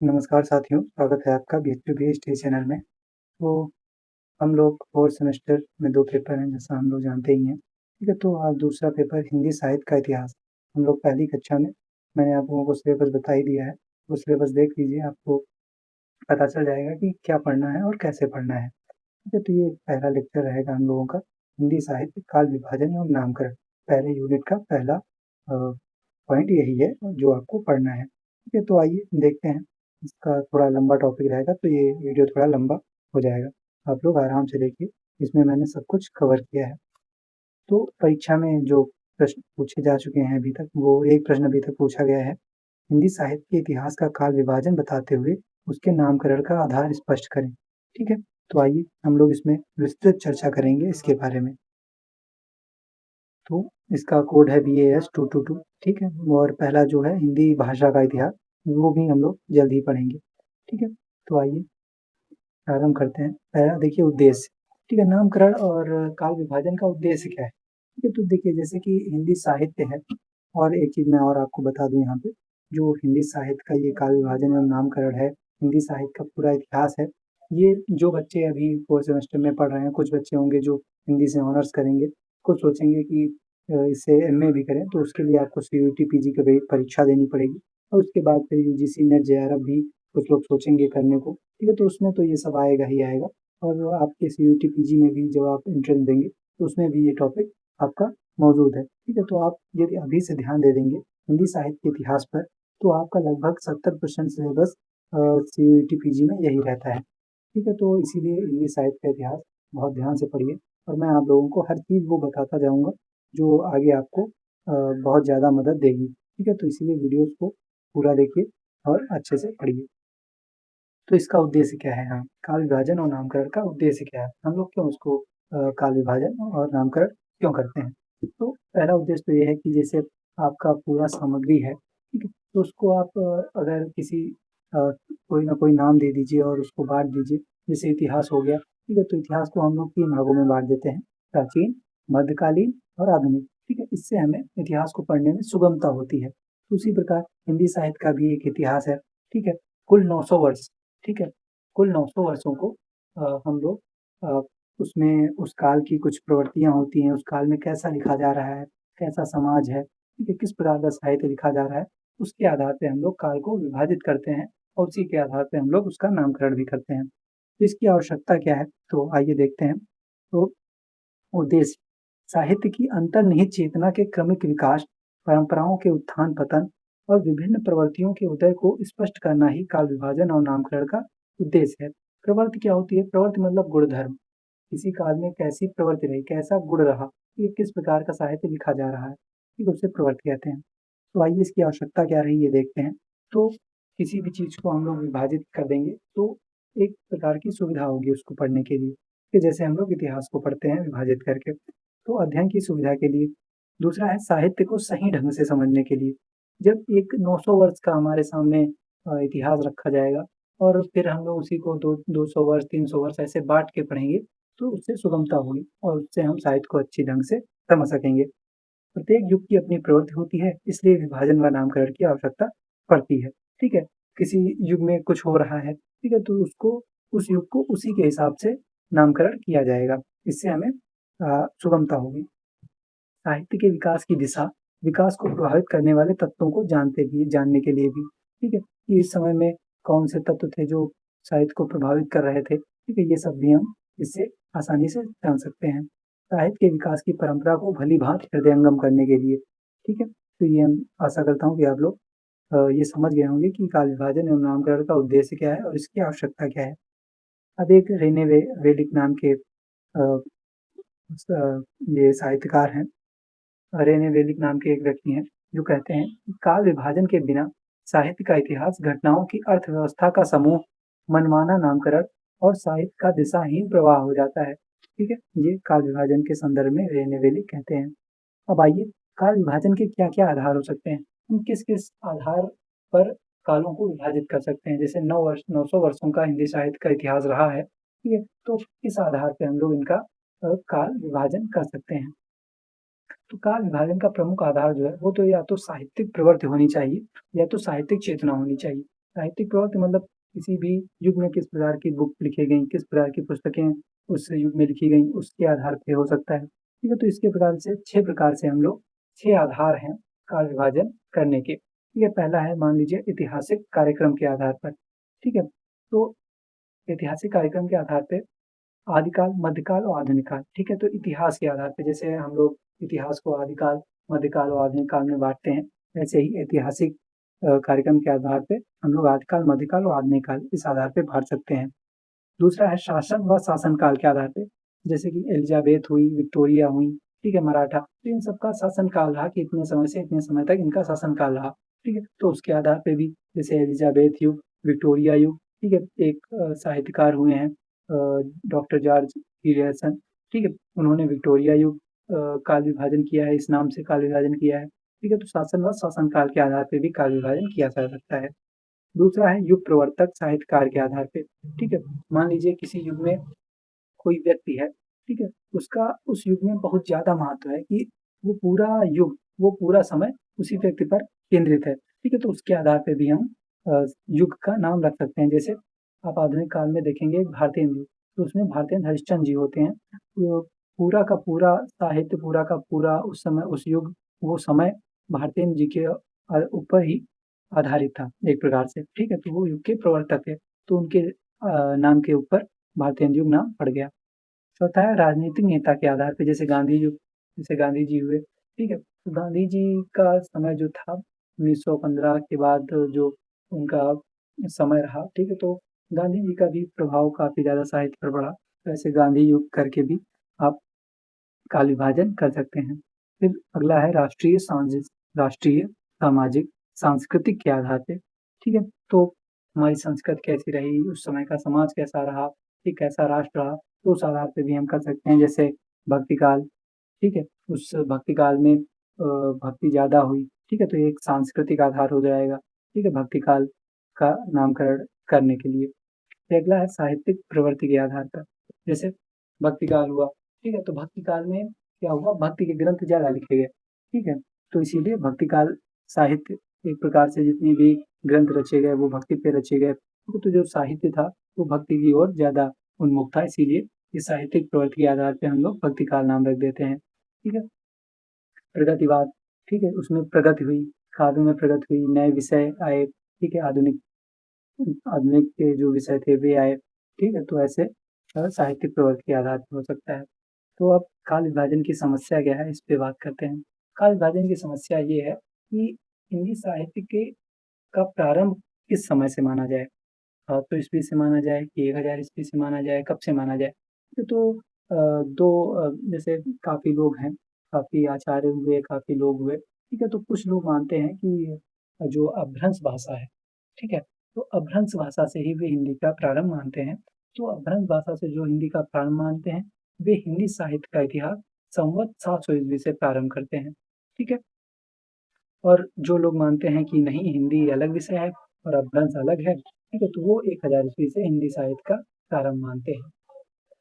नमस्कार साथियों, स्वागत है आपका बी चैनल में। तो हम लोग 4th सेमेस्टर में 2 पेपर हैं जैसा हम लोग जानते ही हैं, ठीक है? तो आज दूसरा पेपर हिंदी साहित्य का इतिहास। हम लोग पहली कक्षा में मैंने आप लोगों को सिलेबस बता ही दिया है, वो सिलेबस देख लीजिए, आपको पता चल जाएगा कि क्या पढ़ना है और कैसे पढ़ना है, ठीक है? तो ये पहला लेक्चर रहेगा हम लोगों का हिंदी साहित्य, काल विभाजन एवं नामकरण। पहले यूनिट का पहला पॉइंट यही है जो आपको पढ़ना है, ठीक है? तो आइए देखते हैं। इसका थोड़ा लंबा टॉपिक रहेगा तो ये वीडियो थोड़ा लंबा हो जाएगा। आप लोग आराम से देखिए, इसमें मैंने सब कुछ कवर किया है। तो परीक्षा में जो प्रश्न पूछे जा चुके हैं अभी तक, वो एक प्रश्न अभी तक पूछा गया है। हिंदी साहित्य के इतिहास का काल विभाजन बताते हुए उसके नामकरण का आधार स्पष्ट करें, ठीक है? तो आइए हम लोग इसमें विस्तृत चर्चा करेंगे इसके बारे में। तो इसका कोड है BAS 222, ठीक है? और पहला जो है हिंदी भाषा का इतिहास, वो भी हम लोग जल्द ही पढ़ेंगे, ठीक है? तो आइए प्रारंभ करते हैं। पहला देखिए उद्देश्य, ठीक है? नामकरण और काल विभाजन का उद्देश्य क्या है? ठीक है, तो देखिए जैसे कि हिंदी साहित्य है, और एक चीज़ मैं और आपको बता दूँ यहाँ पे, जो हिंदी साहित्य का ये काल विभाजन एवं नामकरण है, हिंदी साहित्य का पूरा इतिहास है, ये जो बच्चे अभी 4th सेमेस्टर में पढ़ रहे हैं, कुछ बच्चे होंगे जो हिंदी से ऑनर्स करेंगे, कुछ सोचेंगे कि इससे MA भी करें, तो उसके लिए आपको CUET PG की परीक्षा देनी पड़ेगी, और उसके बाद फिर UGC नेट JRF भी कुछ लोग सोचेंगे करने को, ठीक है? तो उसमें तो ये सब आएगा ही आएगा, और आपके CUET PG में भी जब आप एंट्रेंस देंगे, तो उसमें भी ये टॉपिक आपका मौजूद है, ठीक है? तो आप यदि अभी से ध्यान दे देंगे हिंदी साहित्य के इतिहास पर, तो आपका लगभग 70% सिलेबस CUET PG में यही रहता है, ठीक है? तो इसीलिए हिंदी साहित्य का इतिहास बहुत ध्यान से पढ़िए, और मैं आप लोगों को हर चीज़ वो बताता जाऊँगा जो आगे आपको बहुत ज़्यादा मदद देगी, ठीक है? तो इसीलिए वीडियोज़ को पूरा देखिए और अच्छे से पढ़िए। तो इसका उद्देश्य क्या है? हाँ, काल विभाजन और नामकरण का उद्देश्य क्या है? हम लोग क्यों उसको काल विभाजन और नामकरण क्यों करते हैं? तो पहला उद्देश्य तो ये है कि जैसे आपका पूरा सामग्री है, ठीक है? तो उसको आप अगर किसी कोई ना कोई नाम दे दीजिए और उसको बाँट दीजिए, जैसे इतिहास हो गया, ठीक है? तो इतिहास को हम लोग 3 भागों में बाँट देते हैं, प्राचीन, मध्यकालीन और आधुनिक, ठीक है? इससे हमें इतिहास को पढ़ने में सुगमता होती है। उसी प्रकार हिंदी साहित्य का भी एक इतिहास है, ठीक है? कुल 900 वर्ष, ठीक है? कुल 900 वर्षों को हम लोग अ, उसमें उस काल की कुछ प्रवृत्तियाँ होती हैं, उस काल में कैसा लिखा जा रहा है, कैसा समाज है, ठीक है? किस प्रकार का साहित्य लिखा जा रहा है, उसके आधार पे हम लोग काल को विभाजित करते हैं, और उसी के आधार पे हम लोग उसका नामकरण भी करते हैं। तो इसकी आवश्यकता क्या है? तो आइए देखते हैं। तो उद्देश्य, साहित्य की अंतर्निहित चेतना के क्रमिक विकास, परंपराओं के उत्थान-पतन और विभिन्न प्रवृत्तियों के उदय को स्पष्ट करना ही काल विभाजन और नामकरण का उद्देश्य है। प्रवृत्ति क्या होती है? प्रवृत्ति मतलब गुण-धर्म। किसी काल में कैसी प्रवृत्ति रही, कैसा गुण रहा, ये किस प्रकार का साहित्य लिखा जा रहा है, ठीक है? उसे प्रवृत्ति कहते हैं। तो आइए इसकी आवश्यकता क्या रही ये देखते हैं। तो किसी भी चीज़ को हम लोग विभाजित कर देंगे तो एक प्रकार की सुविधा होगी उसको पढ़ने के लिए, कि जैसे हम लोग इतिहास को पढ़ते हैं विभाजित करके, तो अध्ययन की सुविधा के लिए। दूसरा है साहित्य को सही ढंग से समझने के लिए। जब एक 900 वर्ष का हमारे सामने इतिहास रखा जाएगा, और फिर हम लोग उसी को दो 200 वर्ष, 300 वर्ष ऐसे बाँट के पढ़ेंगे, तो उससे सुगमता होगी और उससे हम साहित्य को अच्छी ढंग से समझ सकेंगे। प्रत्येक युग की अपनी प्रवृत्ति होती है, इसलिए विभाजन व नामकरण की आवश्यकता पड़ती है, ठीक है? किसी युग में कुछ हो रहा है, ठीक है? तो उसको उस युग को उसी के हिसाब से नामकरण किया जाएगा, इससे हमें सुगमता होगी। साहित्य के विकास की दिशा, विकास को प्रभावित करने वाले तत्वों को जानने के लिए भी, ठीक है? कि इस समय में कौन से तत्व थे जो साहित्य को प्रभावित कर रहे थे, ठीक है? ये सब भी हम इससे आसानी से जान सकते हैं। साहित्य के विकास की परंपरा को भली-भाँति हृदयंगम करने के लिए, ठीक है? तो ये हम आशा करता हूँ कि आप लोग ये समझ गए होंगे कि काल विभाजन एवं नामकरण का उद्देश्य क्या है और इसकी आवश्यकता क्या है। अब एक रेने वेलिक नाम के ये साहित्यकार हैं, रेने वेलिक नाम के एक व्यक्ति हैं, जो कहते हैं कि काल विभाजन के बिना साहित्य का इतिहास घटनाओं की अर्थव्यवस्था का समूह, मनमाना नामकरण और साहित्य का दिशाहीन प्रवाह हो जाता है, ठीक है? ये काल विभाजन के संदर्भ में रेने वेलिक कहते हैं। अब आइए काल विभाजन के क्या-क्या आधार हो सकते हैं? हम किस-किस आधार पर कालों को विभाजित कर सकते हैं? जैसे 900 वर्षों का हिंदी साहित्य का इतिहास रहा है, ठीक है? तो किस आधार पे हम लोग इनका काल विभाजन कर सकते हैं? तो काल विभाजन का प्रमुख आधार जो है, वो तो या तो साहित्यिक प्रवृत्ति होनी चाहिए, या तो साहित्यिक चेतना होनी चाहिए। साहित्यिक प्रवृत्ति मतलब किसी भी युग में किस प्रकार की बुक लिखी गई, किस प्रकार की पुस्तकें उस युग में लिखी गई, उसके आधार पे हो सकता है। ठीक है, तो इसके प्रकार से 6 प्रकार से हम लोग 6 आधार हैं काल विभाजन करने के। ठीक है, पहला है मान लीजिए ऐतिहासिक कार्यक्रम के आधार पर। ठीक है, तो ऐतिहासिक कार्यक्रम के आधार पे आदिकाल, मध्यकाल और आधुनिक काल। ठीक है, तो इतिहास के आधार पे जैसे हम लोग इतिहास को आदिकाल, मध्यकाल और आधुनिक काल में बाँटते हैं, वैसे ही ऐतिहासिक कार्यक्रम के आधार पे हम लोग आदिकाल, मध्यकाल और आधुनिक काल इस आधार पे बाँट सकते हैं। दूसरा है शासन व शासनकाल के आधार पे, जैसे कि एलिजाबेथ हुई, विक्टोरिया हुई, ठीक है, मराठा, तो इन सबका शासनकाल रहा कि इतने समय से इतने समय तक इनका शासनकाल रहा। ठीक है, तो उसके आधार पे भी जैसे एलिजाबेथ युग, विक्टोरिया युग, ठीक है, एक साहित्यकार हुए हैं डॉक्टर जॉर्ज ग्रियर्सन, ठीक है, उन्होंने विक्टोरिया युग काल विभाजन किया है, इस नाम से काल विभाजन किया है। ठीक है, तो शासन व शासनकाल के आधार पे भी काल विभाजन किया जा सकता है। दूसरा है युग प्रवर्तक साहित्यकार के आधार पे। ठीक है, मान लीजिए किसी युग में कोई व्यक्ति है, ठीक है, उसका उस युग में बहुत ज़्यादा महत्व है कि वो पूरा युग, वो पूरा समय उसी व्यक्ति पर केंद्रित है। ठीक है, तो उसके आधार पे भी हम युग का नाम रख सकते हैं। जैसे आप आधुनिक काल में देखेंगे भारतेंदु युग, तो उसमें भारतेंदु हरिश्चंद्र जी होते हैं। तो पूरा का पूरा साहित्य, पूरा का पूरा उस समय उस युग, वो समय भारतेंदु जी के ऊपर ही आधारित था एक प्रकार से। ठीक है, तो वो युग के प्रवर्तक है, तो उनके नाम के ऊपर भारतेंदु युग नाम पड़ गया। चौथा है राजनीतिक नेता के आधार पे, जैसे गांधी युग, जैसे गांधी जी हुए, ठीक है, तो गांधी जी का समय जो था 1915 के बाद जो उनका समय रहा, ठीक है, तो गांधी जी का भी प्रभाव काफी ज्यादा साहित्य पर पड़ा। तो ऐसे गांधी युग करके भी आप काल विभाजन कर सकते हैं। फिर अगला है राष्ट्रीय सामाजिक सांस्कृतिक के आधार पे। ठीक है, तो हमारी संस्कृति कैसी रही, उस समय का समाज कैसा रहा, एक कैसा राष्ट्र रहा, तो उस आधार पे भी हम कर सकते हैं। जैसे भक्ति काल, ठीक है, उस भक्ति काल में भक्ति ज्यादा हुई, ठीक है, तो ये एक सांस्कृतिक आधार हो जाएगा। ठीक है, भक्ति काल का नामकरण करने के लिए। फिर अगला है साहित्यिक प्रवृत्ति के आधार पर, जैसे भक्ति काल हुआ, ठीक है, तो भक्ति काल में क्या हुआ, भक्ति के ग्रंथ ज्यादा लिखे गए, ठीक है, तो इसीलिए भक्ति काल साहित्य एक प्रकार से जितने भी ग्रंथ रचे गए वो भक्ति पे रचे गए। तो जो साहित्य था वो भक्ति की ओर ज्यादा उन्मुख था, इसीलिए इस साहित्यिक प्रवृत्ति के आधार पे हम लोग भक्ति काल नाम रख देते हैं। ठीक है, प्रगतिवाद, ठीक है, उसमें प्रगति हुई, काव्य में प्रगति हुई, नए विषय आए, ठीक है, आधुनिक आधुनिक के जो विषय थे वे आए। ठीक है, तो ऐसे साहित्यिक प्रवृत्ति के आधार पर हो सकता है। तो अब काल विभाजन की समस्या क्या है, इस पे बात करते हैं। काल विभाजन की समस्या ये है कि हिंदी साहित्य के का प्रारंभ किस समय से माना जाए। तो ईस्वी से माना जाए कि 1000 ईस्वी से माना जाए, कब से माना जाए? तो दो जैसे काफ़ी लोग हैं, काफ़ी आचार्य हुए, काफ़ी लोग हुए, ठीक है? तो कुछ लोग मानते हैं कि जो अपभ्रंश भाषा है, ठीक है? तो अपभ्रंश भाषा से ही वे हिंदी का प्रारंभ मानते हैं। तो अपभ्रंश भाषा से जो हिंदी का प्रारंभ मानते हैं, वे हिंदी साहित्य का इतिहास संवत 700 ईस्वी से प्रारंभ करते हैं, ठीक है? और जो लोग मानते हैं कि नहीं हिंदी अलग विषय है और अपभ्रंश अलग है, ठीक है? तो वो 1000 ईस्वी से हिंदी साहित्य का प्रारंभ मानते हैं।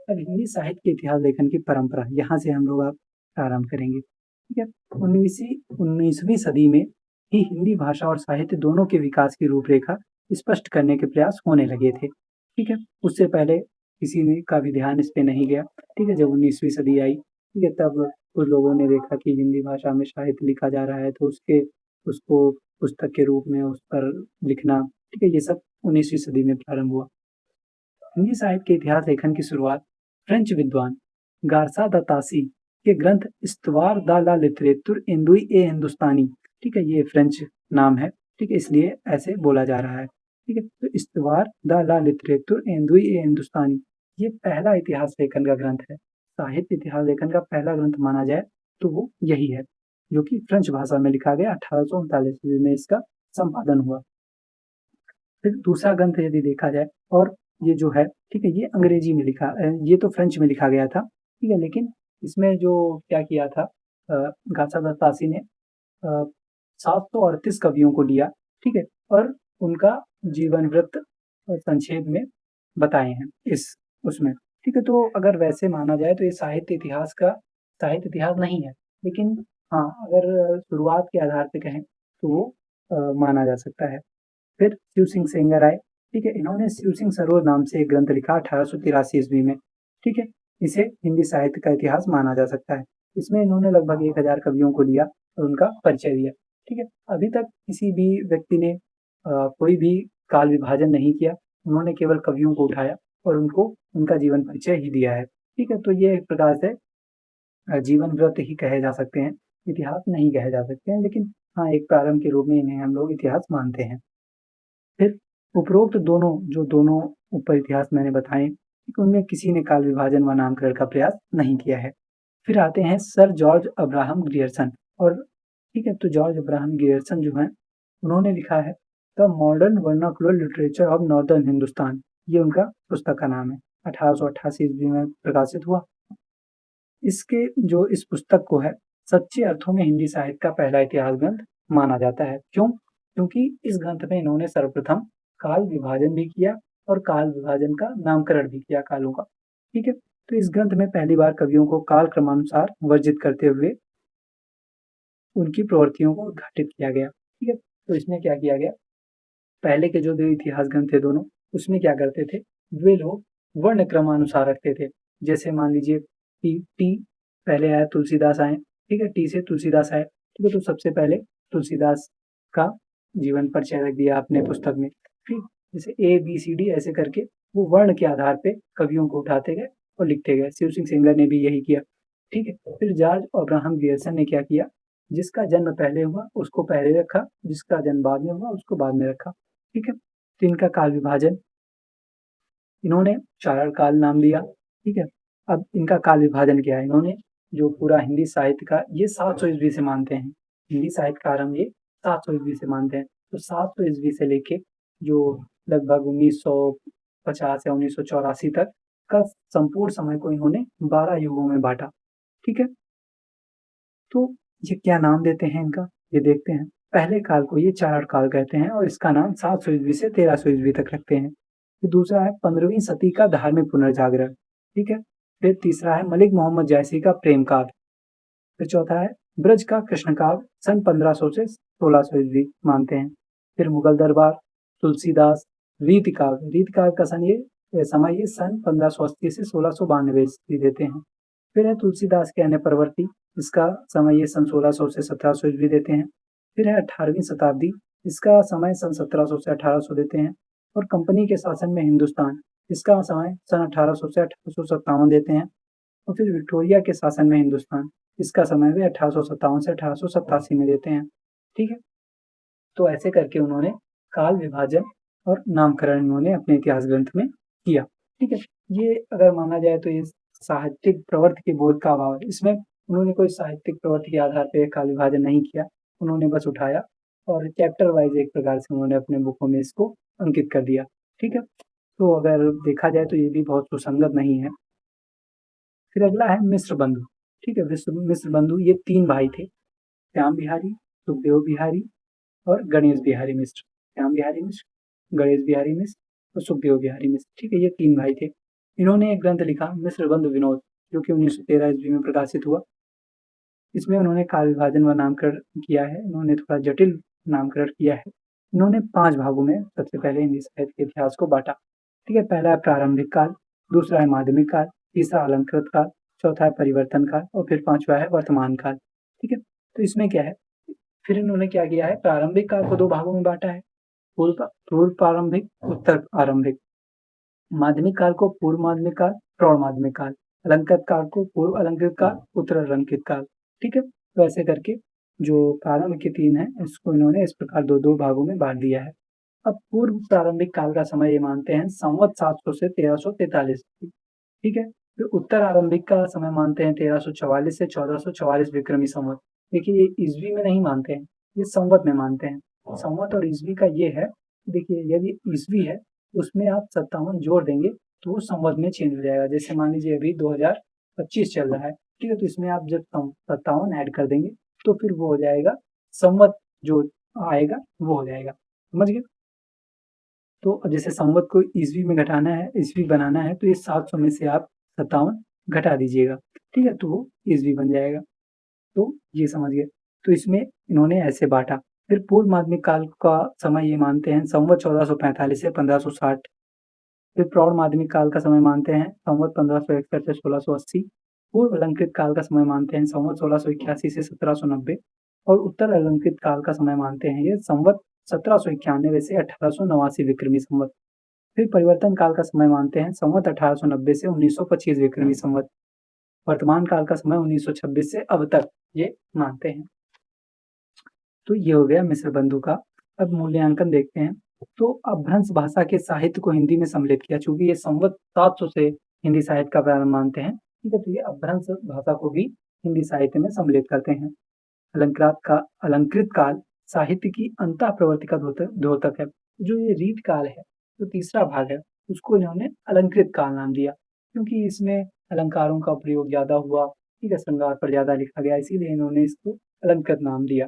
अब हिंदी साहित्य के इतिहास लेखन की परंपरा, यहाँ से हम लोग अब प्रारंभ करेंगे, ठीक है? 19वीं सदी में ही हिंदी भाषा और साहित्य दोनों के विकास की रूपरेखा स्पष्ट करने के प्रयास होने लगे थे, ठीक है? उससे पहले किसी ने का भी ध्यान इस पे नहीं गया, ठीक है? जब 19वीं सदी आई, ठीक है, तब कुछ लोगों ने देखा कि हिंदी भाषा में साहित्य लिखा जा रहा है, तो उसको पुस्तक के रूप में उस पर लिखना, ठीक है? ये सब 19वीं सदी में प्रारंभ हुआ। हिंदी साहित्य के इतिहास लेखन की शुरुआत फ्रेंच विद्वान गारसा द तासी के ग्रंथ इस्तवार द ला लिटरेचर इंदुई ए हिंदुस्तानी, ठीक है, ये फ्रेंच नाम है, ठीक है, इसलिए ऐसे बोला जा रहा है, ठीक है, तो इस्तवार द ला लिटरेचर इंदुई ए हिंदुस्तानी ये पहला इतिहास लेखन का ग्रंथ है। साहित्य इतिहास लेखन का पहला ग्रंथ माना जाए तो वो यही है, जो कि फ्रेंच भाषा में लिखा गया, 1839 ईस्वी में इसका संपादन हुआ। फिर दूसरा ग्रंथ यदि देखा जाए, और ये जो है, ठीक है, ये अंग्रेजी में लिखा, ये तो फ्रेंच में लिखा गया था, ठीक है, लेकिन इसमें जो क्या किया था, गासा दत्तासी ने 738 कवियों को लिया, ठीक है, और उनका जीवन वृत्त संक्षेप में बताए हैं इस उसमें, ठीक है, तो अगर वैसे माना जाए तो ये साहित्य इतिहास नहीं है, लेकिन हाँ, अगर शुरुआत के आधार पे कहें तो वो माना जा सकता है। फिर शिव सिंह सेंगर आए, ठीक है। इन्होंने शिव सिंह सरोवर नाम से एक ग्रंथ लिखा 1883 ईस्वी में, ठीक है। इसे हिंदी साहित्य का इतिहास माना जा सकता है। इसमें इन्होंने लगभग 1000 कवियों को लिया और उनका परिचय दिया, ठीक है। अभी तक किसी भी व्यक्ति ने कोई भी काल विभाजन नहीं किया, उन्होंने केवल कवियों को उठाया और उनको उनका जीवन परिचय ही दिया है, ठीक है। तो ये एक प्रकार से जीवन व्रत ही कहे जा सकते हैं, इतिहास नहीं कहे जा सकते हैं, लेकिन हाँ, एक प्रारंभ के रूप में इन्हें हम लोग इतिहास मानते हैं। फिर उपरोक्त दोनों ऊपर इतिहास मैंने बताए, ठीक, उनमें किसी ने काल विभाजन व नामकरण का प्रयास नहीं किया है। फिर आते हैं सर जॉर्ज अब्राहम ग्रियर्सन, और ठीक है, तो जॉर्ज अब्राहम ग्रियर्सन जो हैं, उन्होंने लिखा है the modern vernacular literature of northern Hindustan, ये उनका पुस्तक का नाम है। 1888 ईस्वी में प्रकाशित हुआ। इसके जो इस पुस्तक को है, सच्चे अर्थों में हिंदी साहित्य का पहला इतिहास ग्रंथ माना जाता है। क्यों? क्योंकि इस ग्रंथ में इन्होंने सर्वप्रथम काल विभाजन भी किया और काल विभाजन का नामकरण भी किया कालों का, ठीक है। तो इस ग्रंथ में पहली बार कवियों को काल क्रमानुसार वर्जित करते हुए उनकी प्रवृत्तियों को उद्घाटित किया गया, ठीक है। तो इसमें क्या किया गया, पहले के जो दो इतिहास ग्रंथ थे दोनों, उसमें क्या करते थे, वे लोग वर्ण क्रमानुसार रखते थे। जैसे मान लीजिए टी पहले आया, तुलसीदास आए, ठीक है, टी से तुलसीदास आए, ठीक है। तो सबसे पहले तुलसीदास का जीवन परिचय रख दिया अपने पुस्तक में, ठीक। जैसे ABCD ऐसे करके वो वर्ण के आधार पे कवियों को उठाते गए और लिखते गए। शिव सिंह सेंगर ने भी यही किया, ठीक है। फिर जॉर्ज अब्राहम ग्रियर्सन ने क्या किया, जिसका जन्म पहले हुआ उसको पहले रखा, जिसका जन्म बाद में हुआ उसको बाद में रखा, ठीक है। तो इनका काल विभाजन इन्होंने चारण काल नाम दिया, ठीक है। अब इनका काल विभाजन क्या है, इन्होंने जो पूरा हिंदी साहित्य का ये 700 ईस्वी से मानते हैं, हिंदी साहित्य का आरंभ ये 700 ईस्वी से मानते हैं। तो 700 ईस्वी से लेके जो लगभग 1950 या 1984 तक का संपूर्ण समय को इन्होंने 12 युगों में बांटा, ठीक है। तो ये क्या नाम देते हैं इनका, ये देखते हैं। पहले काल को ये चारण काल कहते हैं और इसका नाम 700 ईस्वी से 1300 ईस्वी तक रखते हैं। फिर दूसरा है 15वीं सदी का धार्मिक पुनर्जागरण, ठीक है। फिर तीसरा है मलिक मोहम्मद जैसी का प्रेम काव्य। फिर चौथा है ब्रज का कृष्ण काव्य, सन 1500 से 1600 ईस्वी मानते हैं। फिर मुगल दरबार, तुलसीदास, रीति काव्य, रीति काव्य का समय ये सन 1580 से 1692 ईस्वी देते हैं। फिर है तुलसीदास के अन्य प्रवृत्ति, इसका समय ये सन 1600 से 1700 ईस्वी देते हैं। फिर है 18वीं शताब्दी, इसका समय सन 1700 से 1800 देते हैं। और कंपनी के शासन में हिंदुस्तान, इसका समय सन 1800 से 1857 देते हैं। और फिर विक्टोरिया के शासन में हिंदुस्तान, इसका समय वे 1857 से 1887 में देते हैं, ठीक है। तो ऐसे करके उन्होंने काल विभाजन और नामकरण इन्होंने अपने इतिहास ग्रंथ में किया, ठीक है। ये अगर माना जाए तो ये साहित्यिक प्रवृत्ति के बोध का अभाव है। इसमें उन्होंने कोई साहित्यिक प्रवृत्ति के आधार पे काल विभाजन नहीं किया, उन्होंने बस उठाया और चैप्टर वाइज एक प्रकार से उन्होंने अपने बुकों में इसको अंकित कर दिया, ठीक है। तो अगर देखा जाए तो ये भी बहुत सुसंगत नहीं है। फिर अगला है मिश्र बंधु, ठीक है। मिश्र बंधु ये 3 भाई थे, श्याम बिहारी, सुखदेव बिहारी और गणेश बिहारी मिश्र। श्याम बिहारी मिश्र, गणेश बिहारी मिश्र और सुखदेव बिहारी मिश्र, ठीक है। ये 3 भाई थे। इन्होंने एक ग्रंथ लिखा मिश्र बंधु विनोद, जो कि 1913 ईस्वी में प्रकाशित हुआ। इसमें उन्होंने काल विभाजन व नामकरण किया है, इन्होंने थोड़ा जटिल नामकरण किया है। इन्होंने 5 भागों में सबसे पहले हिंदी साहित्य के इतिहास को बांटा, ठीक है। पहला है प्रारंभिक काल, दूसरा है माध्यमिक काल, तीसरा अलंकृत काल, चौथा है परिवर्तन काल और फिर 5वां है वर्तमान काल, ठीक है। तो इसमें क्या है, फिर इन्होंने क्या किया है, प्रारंभिक काल को 2 भागों में बांटा है, पूर्व प्रारंभिक, उत्तर आरंभिक। माध्यमिक काल को पूर्व माध्यमिक काल, प्रौढ़ माध्यमिक काल। अलंकृत काल को पूर्व अलंकृत काल, उत्तर अलंकृत काल, ठीक है। तो ऐसे करके जो प्रारंभ के 3 हैं, इसको इन्होंने इस प्रकार 2-2 भागों में बांट दिया है। अब पूर्व प्रारंभिक काल का समय ये मानते हैं संवत 700 से 1343, ठीक है। फिर उत्तर आरंभिक का समय मानते हैं 1344 से 1444 विक्रमी संवत। देखिए ये ईस्वी में नहीं मानते हैं, ये संवत में मानते हैं। संवत और ईस्वी का ये है, देखिए यदि ईस्वी है उसमें आप 57 जोड़ देंगे तो वो संवत में चेंज हो जाएगा। जैसे मान लीजिए अभी 2025 चल रहा है, ठीक है। तो इसमें आप जब 57 ऐड कर देंगे तो फिर वो हो जाएगा संवत, जो आएगा वो हो जाएगा, समझ गए। तो अब जैसे संवत को ईस्वी में घटाना है, ईस्वी बनाना है, तो ये 700 में से आप 57 घटा दीजिएगा, ठीक है। तो वो ईस्वी बन जाएगा। तो ये समझ गए। तो इसमें इन्होंने ऐसे बांटा, फिर पूर्व माध्यमिक काल का समय ये मानते हैं संवत 1445 से 1560। फिर प्रौढ़ माध्यमिक काल का समय मानते हैं संवत 1561 से 1680। पूर्व अलंकृत काल का समय मानते हैं संवत 1681 से 1790 और उत्तर अलंकृत काल का समय मानते हैं ये संवत 1791 से 1889 विक्रमी संवत। फिर परिवर्तन काल का समय मानते हैं संवत 1890 से 1925 विक्रमी संवत। वर्तमान काल का समय 1926 से अब तक ये मानते हैं। तो ये हो गया मिस्र बंधु का। अब मूल्यांकन देखते हैं। तो अपभ्रंश भाषा के साहित्य को हिंदी में सम्मिलित किया, चूंकि ये संवत 700 से हिंदी साहित्य का प्रारंभ मानते हैं, ठीक है, तो ये अपभ्रंश भाषा को भी हिंदी साहित्य में सम्मिलित करते हैं। अलंकृत काल साहित्य की अंतः प्रवृत्ति का द्योतक है। जो ये रीत काल है, जो तीसरा भाग है, उसको इन्होंने अलंकृत काल नाम दिया, क्योंकि इसमें अलंकारों का प्रयोग ज्यादा हुआ, ठीक है, श्रृंगार पर ज्यादा लिखा गया, इसीलिए इन्होंने इसको अलंकृत नाम दिया।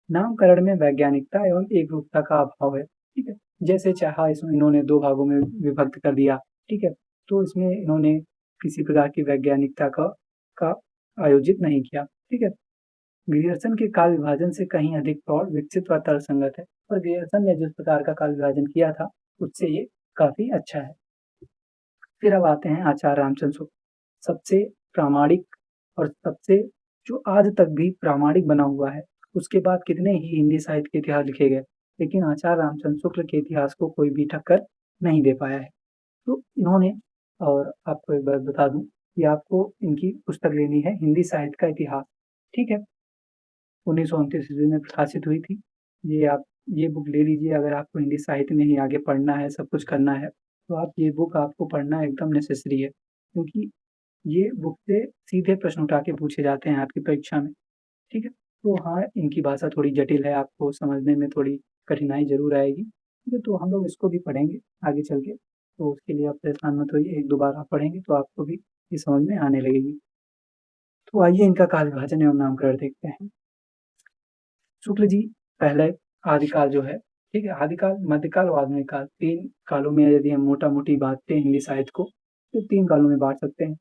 नामकरण में वैज्ञानिकता एवं एकरूपता का अभाव है, ठीक है, जैसे चाहा इसमें इन्होंने दो भागों में विभक्त कर दिया, ठीक है, तो इसमें इन्होंने किसी प्रकार की वैज्ञानिकता का आयोजित नहीं किया, ठीक है। ग्रियर्सन के काल विभाजन से कहीं अधिक प्रौढ़, विकसित व तर्कसंगत है, और ग्रियर्सन ने जिस प्रकार का काल विभाजन किया था उससे ये काफी अच्छा है। फिर अब आते हैं आचार्य रामचंद्र शुक्ल, सबसे प्रामाणिक और सबसे जो आज तक भी प्रामाणिक बना हुआ है। उसके बाद कितने ही हिंदी साहित्य के इतिहास लिखे गए, लेकिन आचार्य रामचंद्र शुक्ल के इतिहास को कोई भी टक्कर नहीं दे पाया है। तो इन्होंने, और आपको एक बात बता दूं कि आपको इनकी पुस्तक लेनी है हिंदी साहित्य का इतिहास, ठीक है, 1929 ईस्वी में प्रकाशित हुई थी। ये बुक ले लीजिए अगर आपको हिंदी साहित्य में ही आगे पढ़ना है, सब कुछ करना है, तो आप ये बुक आपको पढ़ना एकदम नेसेसरी है, क्योंकि ये बुक से सीधे प्रश्न उठा के पूछे जाते हैं आपकी परीक्षा में, ठीक है। तो हाँ, इनकी भाषा थोड़ी जटिल है, आपको समझने में थोड़ी कठिनाई ज़रूर आएगी, ठीक है, तो हम लोग इसको भी पढ़ेंगे आगे चल के, तो उसके लिए आप परेशान मत होइए, 1-2 बार आप पढ़ेंगे तो आपको भी ये समझ में आने लगेगी। तो आइए इनका काल विभाजन एवं नामकरण देखते हैं। शुक्ल जी पहले आदिकाल जो है, ठीक है, आदिकाल, मध्यकाल और आधुनिक काल, 3 कालों में यदि हम मोटा-मोटी बाँटते हैं हिंदी साहित्य को, तो 3 कालों में बाँट सकते हैं।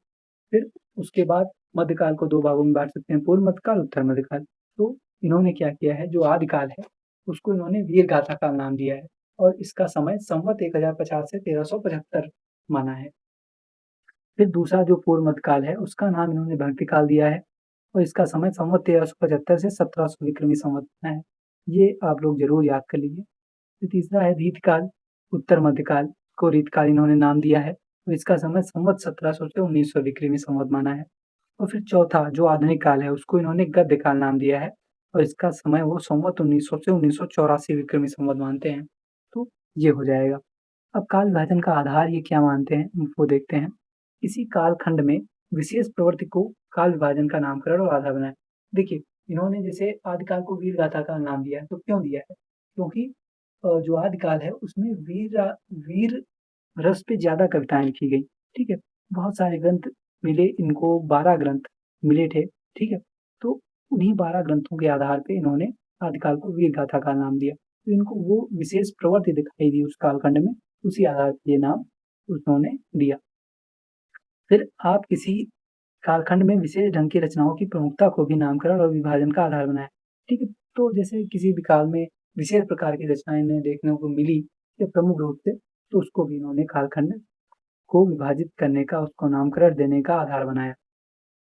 फिर उसके बाद मध्यकाल को 2 भागों में बाँट सकते हैं, पूर्व मध्यकाल, उत्तर मध्यकाल। तो इन्होंने क्या किया है, जो आदिकाल है, उसको इन्होंने वीर गाथा काल नाम दिया है, और इसका समय संवत 1050 से 1375 माना है। फिर दूसरा जो पूर्व मध्यकाल है, उसका नाम इन्होंने भक्ति काल दिया है, और इसका समय संवत 1375 से 1700 विक्रमी संवत है। ये आप लोग जरूर याद कर लीजिए। फिर तीसरा है रीतकाल, उत्तर मध्यकाल को रीतकाल इन्होंने नाम दिया है, तो इसका समय संवत 1700 से 1900 विक्रमी संवत माना है। और फिर चौथा जो आधुनिक काल है, उसको इन्होंने गद्य काल नाम दिया है, और इसका समय वो संवत 1900 से 1984 विक्रमी संवत मानते हैं। तो ये हो जाएगा। अब काल विभाजन का आधार ये क्या मानते हैं, वो देखते हैं। इसी कालखंड में विशेष प्रवृत्ति को काल विभाजन का नामकरण और आधार बनाया। देखिए, इन्होंने जैसे आदिकाल को वीर गाथा का नाम दिया है, तो क्यों दिया है? क्योंकि जो आदिकाल है उसमें वीर रस पे ज़्यादा कविताएँ लिखी गई, ठीक है? बहुत सारे ग्रंथ मिले इनको, 12 ग्रंथ मिले थे, ठीक है? तो उन्हीं 12 ग्रंथों के आधार पे इन्होंने आदिकाल को वीर गाथा का नाम दिया। तो इनको वो विशेष प्रवृत्ति दिखाई दी उस कालखंड में, उसी आधार पे ये नाम उन्होंने दिया। फिर आप किसी कालखंड में विशेष ढंग की रचनाओं की प्रमुखता को भी नामकरण और विभाजन का आधार बनाया, ठीक है? तो जैसे किसी भी काल में विशेष प्रकार की रचनाएँ इन्हें देखने को मिली, या प्रमुख रूप से, तो उसको भी इन्होंने कालखंड को विभाजित करने का, उसको नामकरण देने का आधार बनाया।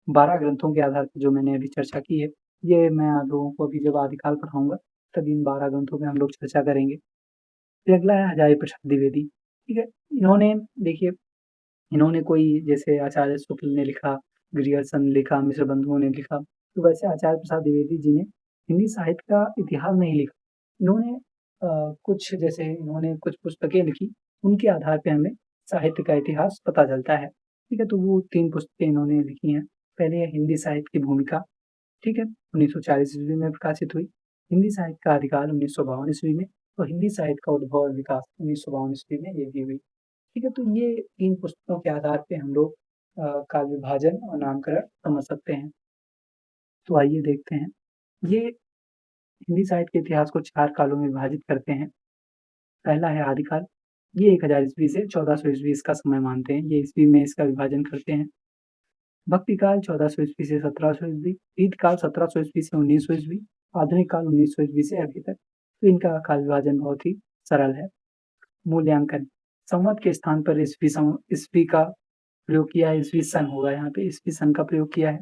12 ग्रंथों के आधार पर जो मैंने अभी चर्चा की है, ये मैं आप लोगों को अभी जब आदिकाल पढ़ाऊँगा, तब इन 12 ग्रंथों पे हम लोग चर्चा करेंगे। फिर अगला है हजारी प्रसाद द्विवेदी, ठीक है? इन्होंने, देखिए, इन्होंने कोई जैसे आचार्य शुक्ल ने लिखा, ग्रियर्सन ने लिखा, मिश्र बंधुओं ने लिखा, तो वैसे आचार्य प्रसाद द्विवेदी जी ने हिंदी साहित्य का इतिहास नहीं लिखा। इन्होंने कुछ पुस्तकें लिखी, उनके आधार पे हमें साहित्य का इतिहास पता चलता है, ठीक है? तो वो 3 पुस्तकें इन्होंने लिखी हैं। पहले है हिंदी साहित्य की भूमिका, ठीक है? 1940 ईस्वी में प्रकाशित हुई। हिंदी साहित्य का आदिकाल 1952 ईस्वी में, और हिंदी साहित्य का उद्भव और विकास 1952 ईस्वी में ये भी हुई। ठीक है, तो ये 3 पुस्तकों के आधार पे हम लोग काल विभाजन और नामकरण समझ सकते हैं। तो आइए देखते हैं। ये हिंदी साहित्य के इतिहास को 4 कालों में विभाजित करते हैं। पहला है आदिकाल, ये 1000 ईस्वी से 1400 ईस्वी इसका समय मानते हैं, ये ईस्वी में इसका विभाजन करते हैं। भक्ति काल 1400 ईस्वी से 1700 ईस्वी, रीत काल 1700 ईस्वी से 1900 ईस्वी, आधुनिक काल 1900 ईस्वी से अभी तक। तो इनका काल विभाजन बहुत ही सरल है। मूल्यांकन, संवत के स्थान पर ईस्वी का प्रयोग किया है, ईस्वी सन होगा यहाँ पे, ईस्वी सन का प्रयोग किया है।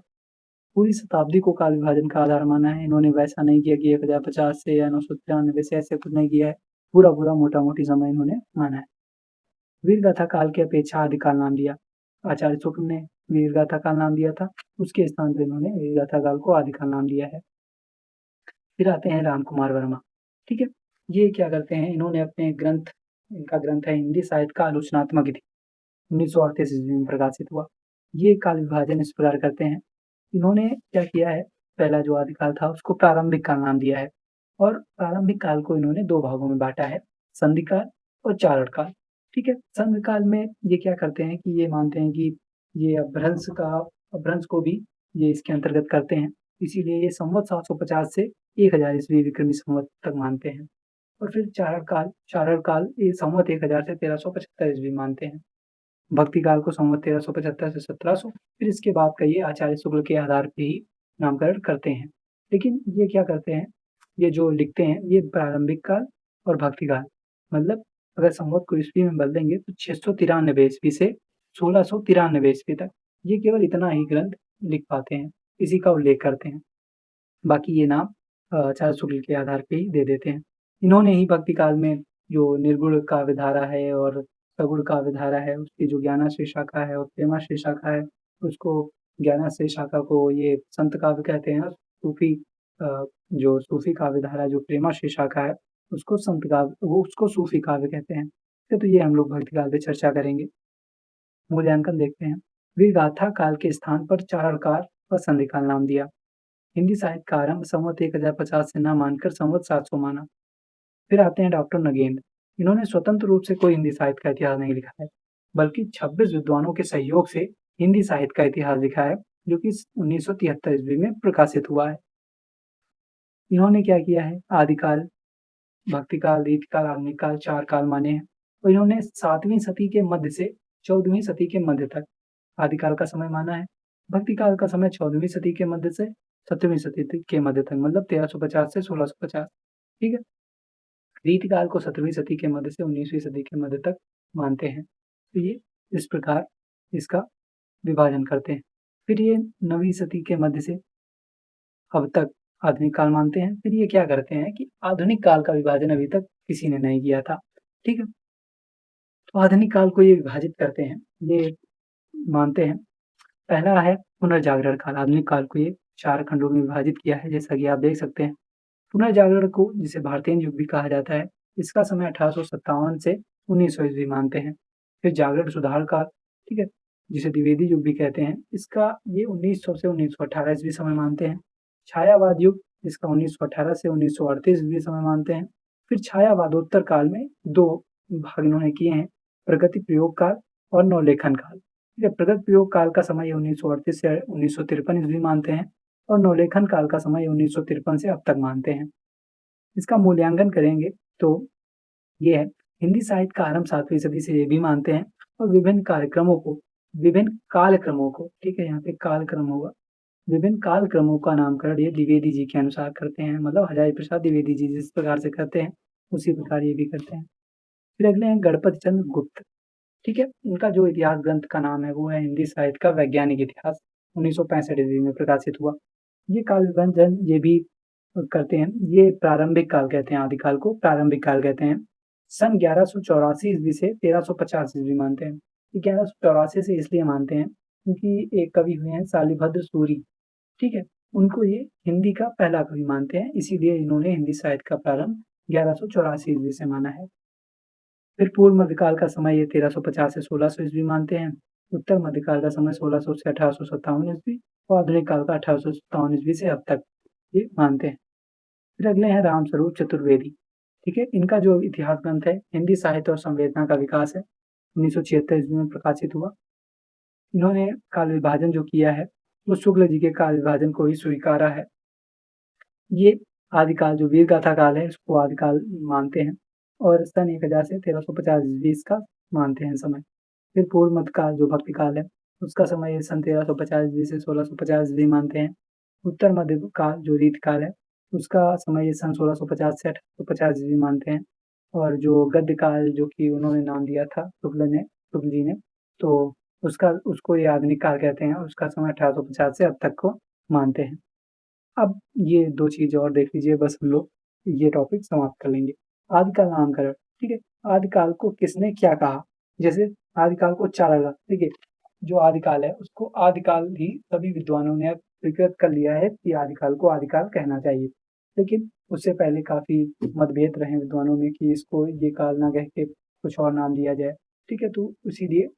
पूरी शताब्दी को काल विभाजन का आधार माना है। इन्होंने वैसा नहीं किया कि 1050 से या 993 से, ऐसे कुछ नहीं किया है। पूरा मोटा-मोटी समय इन्होंने माना है। वीरगाथा काल की अपेक्षा आदिकाल नाम दिया। आचार्य शुक्ल ने वीरगाथा काल नाम दिया था, उसके स्थान पर इन्होंने वीरगाथा काल को आदिकाल नाम दिया है। फिर आते हैं राम कुमार वर्मा, ठीक है। ये क्या करते हैं, इन्होंने अपने ग्रंथ, इनका ग्रंथ है हिंदी साहित्य का आलोचनात्मक इति, 1938 ईस्वी में प्रकाशित हुआ। ये काल विभाजन इस प्रकार करते हैं। इन्होंने क्या किया है, पहला जो आदिकाल था उसको प्रारंभिक काल नाम दिया है और प्रारंभिक काल को इन्होंने 2 भागों में बाँटा है, संधि काल और चारण काल, ठीक है। संधि काल में ये क्या करते हैं कि ये मानते हैं कि ये अपभ्रंश को भी ये इसके अंतर्गत करते हैं, इसीलिए ये संवत 750 से 1000 ईस्वी विक्रमी संवत तक मानते हैं। और फिर चारण काल ये संवत 1000 से 1375 ईस्वी मानते हैं। भक्ति काल को संवत 1375 से 1700, फिर इसके बाद का ये आचार्य शुक्ल के आधार पे ही नामकरण करते हैं। लेकिन ये क्या करते हैं, ये जो लिखते हैं ये प्रारंभिक काल और भक्ति काल, मतलब अगर संवत को ईस्वी में बदलेंगे तो 693 ईस्वी से 1693 ईस्वी तक, ये केवल इतना ही ग्रंथ लिख पाते हैं, इसी का उल्लेख करते हैं। बाकी ये नाम आचार्य शुक्ल के आधार पे ही दे देते हैं। इन्होंने ही भक्ति काल में जो निर्गुण काव्य धारा है और सगुण काव्य धारा है, उसकी जो ज्ञानाश्रय शाखा है और प्रेमाश्रय शाखा है, उसको ज्ञानाश्रय शाखा को ये संत काव्य कहते हैं और जो सूफी काव्य धारा जो प्रेमाश्रय शाखा है, उसको सूफी काव्य कहते हैं। तो ये हम लोग भक्ति काल पे चर्चा करेंगे। मूल्यांकन देखते हैं। वीरगाथा काल के स्थान पर चारण काल व संधि काल नाम दिया। हिंदी साहित्य का आरंभ संवत 1050 से न मानकर संवत 700 माना। फिर आते हैं डॉक्टर नगेंद्र। इन्होंने स्वतंत्र रूप से कोई हिंदी साहित्य का इतिहास नहीं लिखा है, बल्कि 26 विद्वानों के सहयोग से हिंदी साहित्य का इतिहास लिखा है, जो कि 1973 ईस्वी में प्रकाशित हुआ है। इन्होंने क्या किया है, आदिकाल, भक्तिकाल, रीतिकाल, आधुनिक काल, 4 काल माने हैं और इन्होंने 7वीं सदी के मध्य से 14वीं सदी के मध्य तक आदिकाल का समय माना है। भक्तिकाल का समय 14वीं सदी के मध्य से 17वीं सदी के मध्य तक, मतलब 1350 से 1650, ठीक है। रीतिकाल को 17वीं सदी के मध्य से 19वीं सदी के मध्य तक मानते हैं। तो ये इस प्रकार इसका विभाजन करते हैं। फिर ये 9वीं सदी के मध्य से अब तक आधुनिक काल मानते हैं। फिर ये क्या करते हैं कि आधुनिक काल का विभाजन अभी तक किसी ने नहीं किया था, ठीक है। तो आधुनिक काल को ये विभाजित करते हैं, ये मानते हैं। पहला है पुनर्जागरण काल। आधुनिक काल को ये 4 खंडों में विभाजित किया है, जैसा कि आप देख सकते हैं। पुनर्जागरण को जिसे भारतीय युग भी कहा जाता है, इसका समय 1857 से 1900 ईस्वी मानते हैं। फिर जागरण सुधार काल, ठीक है, जिसे द्विवेदी युग भी कहते हैं, इसका ये 1900 से 1918 ईस्वी समय मानते हैं। छायावाद युग, इसका 1918 से 1938 ईस्वी समय मानते हैं। फिर छायावादोत्तर काल में 2 भाग इन्होंने किए हैं, प्रगति प्रयोग काल और नवलेखन काल। ठीक है, प्रगति प्रयोग काल का समय 1938 से 1953 ईस्वी मानते हैं और नवलेखन काल का समय 1953 से अब तक मानते हैं। इसका मूल्यांकन करेंगे तो ये है, हिंदी साहित्य का आरंभ 7वीं सदी से ये भी मानते हैं और विभिन्न कालक्रमों को, ठीक है, यहाँ पे कालक्रम होगा, विभिन्न कालक्रमों का नामकरण ये द्विवेदी जी के अनुसार करते हैं, मतलब हजारी प्रसाद द्विवेदी जी जिस प्रकार से करते हैं उसी प्रकार ये भी करते हैं। फिर अगले हैं गणपति चंद्र गुप्त, ठीक है, इनका जो इतिहास ग्रंथ का नाम है वो है हिंदी साहित्य का वैज्ञानिक इतिहास, 1965 ईस्वी में प्रकाशित हुआ। ये काल विभाजन ये भी करते हैं, ये प्रारंभिक काल कहते हैं, आदिकाल को प्रारंभिक काल कहते हैं। सन 1184 ईस्वी से 1350 ईस्वी मानते हैं। 1184 से इसलिए मानते हैं क्योंकि एक कवि हुए हैं शालिभद्र सूरी, ठीक है, उनको ये हिंदी का पहला कवि मानते हैं, इसीलिए इन्होंने हिंदी साहित्य का प्रारंभ 1184 ईस्वी से माना है। फिर पूर्व मध्यकाल का समय ये 1350 से 1600 ईस्वी मानते हैं। उत्तर मध्यकाल का समय 1600 से 1857 ईस्वी और आधुनिक काल का 1857 ईस्वी से अब तक ये मानते हैं। फिर अगले हैं रामस्वरूप चतुर्वेदी, ठीक है, इनका जो इतिहास ग्रंथ है हिंदी साहित्य और संवेदना का विकास है, 1976 ईस्वी में प्रकाशित हुआ। इन्होंने काल विभाजन जो किया है वो शुक्ल जी के काल विभाजन को ही स्वीकारा है। ये आदिकाल जो वीरगाथा काल है इसको आदिकाल मानते हैं और सन 1000 से 1350 ईस्वी इसका मानते हैं समय। फिर पूर्व मध्यकाल जो भक्ति काल है उसका समय सन 1350 ईस्वी से 1650 ईस्वी मानते हैं। उत्तर मध्य काल जो रीत काल है उसका समय सन 1650 से 1850 ईस्वी मानते हैं। और जो गद्य काल जो कि उन्होंने नाम दिया था शुक्ल जी ने, तो उसको ये आधुनिक काल कहते हैं और उसका समय 1850 से अब तक को मानते हैं। अब ये 2 चीज़ और देख लीजिए, बस हम लोग ये टॉपिक समाप्त कर लेंगे। आदिकाल नामकरण, ठीक है? आदिकाल को किसने क्या कहा? जैसे आदिकाल को चार ठीक है? जो आदिकाल है उसको आदिकाल ही सभी विद्वानों ने अब स्वीकृत कर लिया है कि आदिकाल को आदिकाल कहना चाहिए। लेकिन उससे पहले काफ़ी मतभेद रहे विद्वानों में कि इसको ये काल ना कह के कुछ और नाम दिया जाए, ठीक है? तो इसीलिए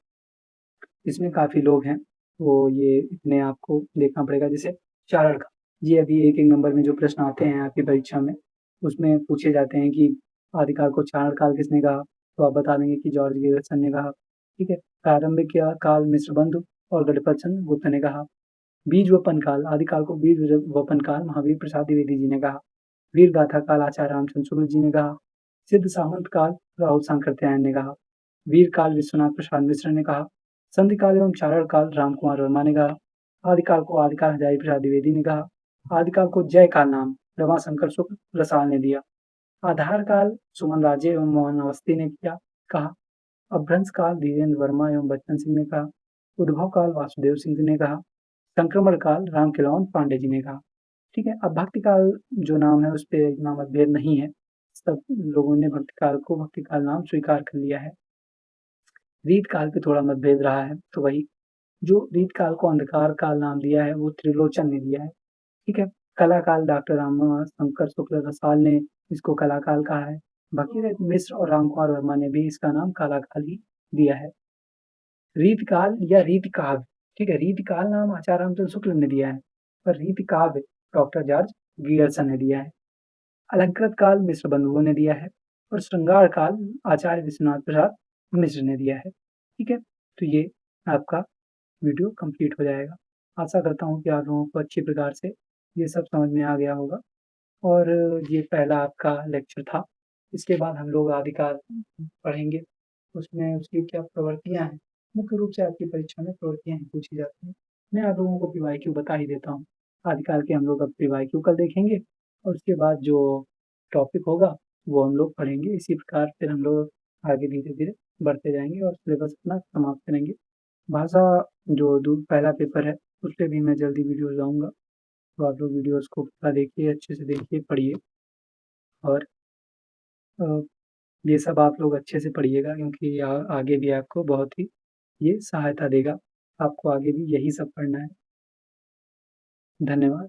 इसमें काफ़ी लोग हैं, तो ये इतने आपको देखना पड़ेगा। जैसे चारण काल, ये अभी एक-एक नंबर में जो प्रश्न आते हैं आपकी परीक्षा में, उसमें पूछे जाते हैं कि आदिकाल को चारण काल किसने कहा? तो आप बता देंगे कि जॉर्ज ग्रिगरसन ने कहा, ठीक है? प्रारंभिक या काल मिश्रबंधु और गढ़पतचंद गुप्त ने कहा। बीज वपन काल, आदिकाल को बीज वपन काल महावीर प्रसाद द्विवेदी जी ने कहा। वीर गाथा काल आचार्य रामचंद्र शुक्ल जी ने कहा। सिद्ध सामंत काल राहुल सांकृत्यायन ने कहा। वीर काल विश्वनाथ प्रसाद मिश्र ने कहा। संधि काल एवं चारण काल राम कुमार वर्मा ने कहा। आदिकाल को आदिकाल हजारी प्रसाद द्विवेदी ने कहा। आदिकाल को जय काल नाम रमाशंकर शुक्ल रसाल ने दिया। आधार काल सुमन राजे एवं मोहन अवस्थी ने किया कहा। अपभ्रंश काल धीरेन्द्र वर्मा एवं बच्चन सिंह ने कहा। उद्भव काल वासुदेव सिंह ने कहा। संक्रमण काल राम खिलौन पांडे जी ने कहा। ठीक है, अब भक्ति काल जो नाम है उस पे इतना मतभेद नहीं है, सब लोगों ने भक्ति काल को भक्ति काल नाम स्वीकार कर लिया है। रीत काल पे थोड़ा मतभेद रहा है, तो वही जो रीत काल को अंधकार काल नाम दिया है वो त्रिलोचन ने दिया है। ठीक है, कला काल डॉक्टर रामा शंकर शुक्ल रसाल ने इसको कला काल कहा है। भगीरथ मिश्र और रामकुमार वर्मा ने भी इसका नाम काला काल ही दिया है। रीत काल या रीत काव्य, ठीक है, रीत काल नाम आचार्य रामचंद्र शुक्ल ने दिया है, पर रीत काव्य डॉक्टर जॉर्ज ग्रियर्सन ने दिया है। अलंकृत काल मिश्र बंधुओं ने दिया है और श्रृंगार काल आचार्य विश्वनाथ प्रसाद मिश्र ने दिया है। ठीक है, तो ये आपका वीडियो कंप्लीट हो जाएगा। आशा करता हूँ कि आप लोगों को अच्छी प्रकार से ये सब समझ में आ गया होगा और ये पहला आपका लेक्चर था। इसके बाद हम लोग आदिकाल पढ़ेंगे, उसमें उसकी क्या प्रवृत्तियाँ हैं। मुख्य रूप से आपकी परीक्षा में प्रवृत्तियाँ ही पूछी जाती हैं। मैं आप लोगों को पीवाईक्यू बता ही देता हूँ। आदिकाल के हम लोग अब पीवाईक्यू कल देखेंगे और उसके बाद जो टॉपिक होगा वो हम लोग पढ़ेंगे। इसी प्रकार फिर हम लोग आगे धीरे-धीरे बढ़ते जाएँगे और सिलेबस अपना समाप्त करेंगे। भाषा जो पहला पेपर है उस पे भी मैं जल्दी वीडियो लाऊँगा, तो आप लोग वीडियोज़ को पूरा देखिए, अच्छे से देखिए, पढ़िए और अ, ये सब आप लोग अच्छे से पढ़िएगा क्योंकि आगे भी आपको बहुत ही ये सहायता देगा। आपको आगे भी यही सब पढ़ना है। धन्यवाद।